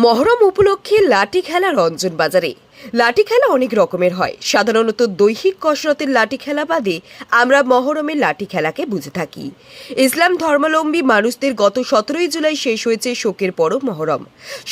মহরম উপলক্ষে লাঠি খেলা রঞ্জন বাজারে। লাঠি খেলা অনেক রকমের হয়। সাধারণত দৈহিক কসরতের লাঠি খেলা বাদে আমরা মহরমের লাঠি খেলাকে বুঝে থাকি। ইসলাম ধর্মাবলম্বী মানুষদের গত 17 জুলাই শেষ হয়েছে শোকের পরব মহরম।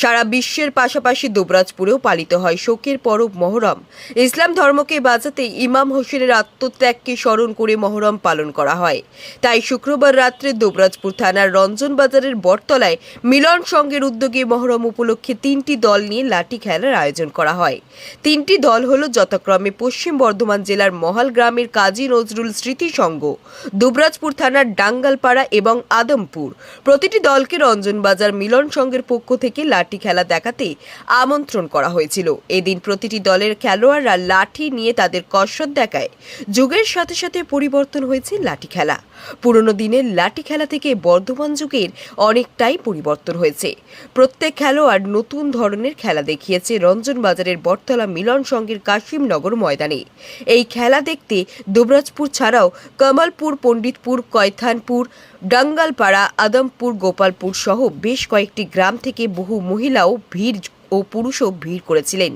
সারা বিশ্বের পাশাপাশি দুবরাজপুরেও পালিত হয় শোকের পরব মহরম। ইসলাম ধর্মকে বাঁচাতে ইমাম হোসেনের আত্মত্যাগকে স্মরণ করে মহরম পালন করা হয়। তাই শুক্রবার রাত্রে দুবরাজপুর থানার রঞ্জন বাজারের বটতলায় মিলন সংঘের উদ্যোগে মহরম উপলক্ষে 3টি দল নিয়ে লাঠি খেলার আয়োজন করা হয়। 3টি দল হলো যথাক্রমে পশ্চিম বর্ধমান জেলার মহাল গ্রামের কাজী নজরুল স্মৃতি সংঘ, দুবরাজপুর থানার ডাঙ্গালপাড়া এবং আদমপুর। প্রতিটি দলকে রঞ্জন বাজার মিলন সংঘের পক্ষ থেকে লাঠি খেলা দেখাতে আমন্ত্রণ করা হয়েছিল। এদিন প্রতিটি দলের খেলোয়াড়রা লাঠি নিয়ে তাদের কসরত দেখায়। যুগের সাথে সাথে পরিবর্তন হয়েছে লাঠি খেলা। পুরনো দিনের লাঠি খেলা থেকে বর্তমান যুগের অনেকটাই পরিবর্তন হয়েছে। প্রত্যেক খেলোয়াড় নতুন ধরনের খেলা দেখিয়েছে রঞ্জন বাজারের বটতলা মিলন সংঘের কাশিমনগর ময়দানে। এই খেলা দেখতে দুবরাজপুর ছাড়াও কমলপুর, পণ্ডিতপুর, কয়থানপুর, ডাঙ্গালপাড়া, আদমপুর, গোপালপুর সহ বেশ কয়েকটি গ্রাম থেকে বহু মহিলাও ভিড় ও পুরুষও ভিড় করেছিলেন।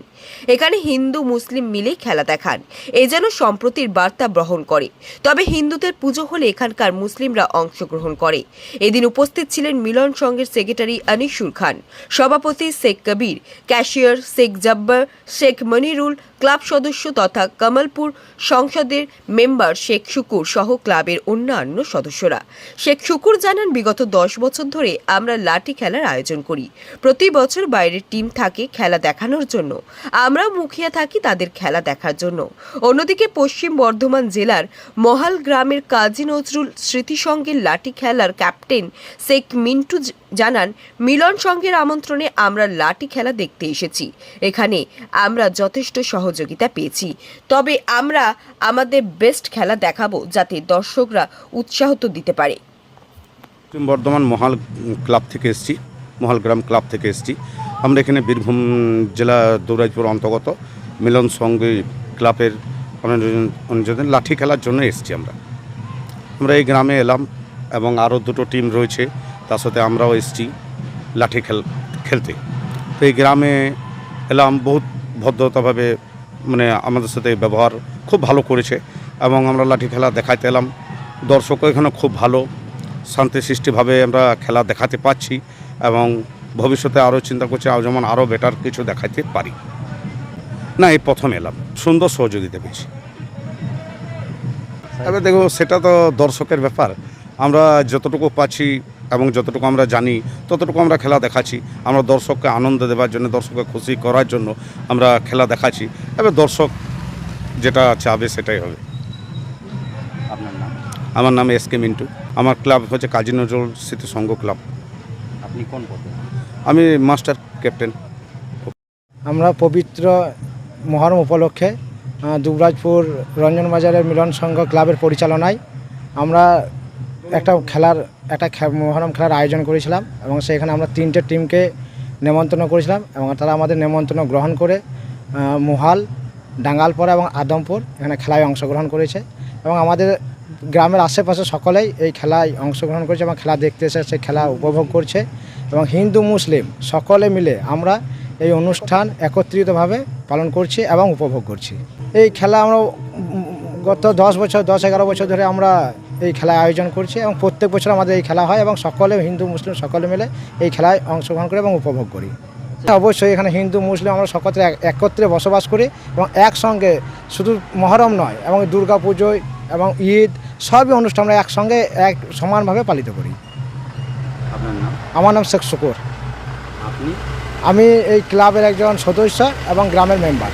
এখানে হিন্দু মুসলিম মিলে খেলা দেখান। এ যেন সম্প্রীতির বার্তা বহন করে। তবে হিন্দুদের পুজো হলে এখানকার মুসলিমরা অংশগ্রহণ করে। এদিন উপস্থিত ছিলেন মিলন সংঘের সেক্রেটারি আনিসুর খান, সভাপতি শেখ কবির, ক্যাশিয়ার শেখ জব্বার, শেখ মনিরুল, ক্লাব সদস্য তথা কমলপুর সংসদের মেম্বার শেখ শুকুর সহ ক্লাবের অন্যান্য সদস্যরা। শেখ শুকুর জানান, বিগত 10 বছর ধরে আমরা লাঠি খেলার আয়োজন করি। প্রতি বছর বাইরের টিম থাকে খেলা দেখানোর জন্য, আমরা মুখিয়া থাকি তাদের খেলা দেখার জন্য। অন্যদিকে পশ্চিম বর্ধমান জেলার মহাল গ্রামের কাজী নজরুল স্মৃতি সংঘের লাঠি খেলার ক্যাপ্টেন শেখ মিন্টু জানান, মিলন সংঘের আমন্ত্রণে আমরা লাঠি খেলা দেখতে এসেছি। এখানে আমরা যথেষ্ট সহযোগিতা পেয়েছি। তবে আমরা আমাদের বেস্ট খেলা দেখাবো যাতে দর্শকরা উৎসাহ দিতে পারে। পশ্চিম বর্ধমান মহাল ক্লাব থেকে এসেছি, মহাল গ্রাম ক্লাব থেকে এসেছি। আমরা এখানে বীরভূম জেলা দুবরাজপুর অন্তর্গত মিলন সংঘ ক্লাবের অনুযায়ী লাঠি খেলার জন্য এসেছি। আমরা এই গ্রামে এলাম এবং আরও 2টো টিম রয়েছে, তার সাথে আমরাও এসেছি লাঠি খেলতে। তো এই গ্রামে এলাম, বহুত ভদ্রতাভাবে আমাদের সাথে ব্যবহার খুব ভালো করেছে এবং আমরা লাঠি খেলা দেখাতে এলাম। দর্শকও এখানে খুব ভালো শান্তিসৃষ্টিভাবে আমরা খেলা দেখাতে পাচ্ছি এবং ভবিষ্যতে আরও চিন্তা করছি যেমন আরও বেটার কিছু দেখাতে পারি। না, এই প্রথম এলাম, সুন্দর সহযোগিতা পেয়েছি। এবার দেখো, সেটা তো দর্শকের ব্যাপার। আমরা যতটুকু পাচ্ছি এবং যতটুকু আমরা জানি ততটুকু আমরা খেলা দেখাচ্ছি। আমরা দর্শককে আনন্দ দেওয়ার জন্য, দর্শককে খুশি করার জন্য আমরা খেলা দেখাচ্ছি। এবার দর্শক যেটা চাবে সেটাই হবে। আপনার নাম? আমার নাম এস কে মিন্টু। আমার ক্লাব হচ্ছে কাজী নজরুল স্মৃতি সংঘ ক্লাব। আপনি কোন পদে? আমি মাস্টার ক্যাপ্টেন। আমরা পবিত্র মহরম উপলক্ষে দুবরাজপুর রঞ্জন বাজারের মিলন সংঘ ক্লাবের পরিচালনায় আমরা একটা মহরম খেলার আয়োজন করেছিলাম এবং সেখানে আমরা 3টে টিমকে নেমন্তন্ন করেছিলাম এবং তারা আমাদের নেমন্তন্ন গ্রহণ করে মহাল, ডাঙ্গালপাড়া এবং আদমপুর এখানে খেলায় অংশগ্রহণ করেছে এবং আমাদের গ্রামের আশেপাশে সকলেই এই খেলায় অংশগ্রহণ করেছে এবং খেলা দেখতে এসে সেই খেলা উপভোগ করছে এবং হিন্দু মুসলিম সকলে মিলে আমরা এই অনুষ্ঠান একত্রিতভাবে পালন করছি এবং উপভোগ করছি। এই খেলা আমরা গত 10-11 বছর ধরে আমরা এই খেলায় আয়োজন করছি এবং প্রত্যেক বছর আমাদের এই খেলা হয় এবং সকলে হিন্দু মুসলিম সকলে মিলে এই খেলায় অংশগ্রহণ করি এবং উপভোগ করি। অবশ্যই এখানে হিন্দু মুসলিম আমরা সকলে একত্রে বসবাস করি এবং একসঙ্গে শুধু মহরম নয় এবং দুর্গা পুজো এবং ঈদ সবই অনুষ্ঠান আমরা একসঙ্গে এক সমানভাবে পালিত করি। আপনার নাম? আমার নাম শেখ শুকুর। আপনি? আমি এই ক্লাবের একজন সদস্য এবং গ্রামের মেম্বার।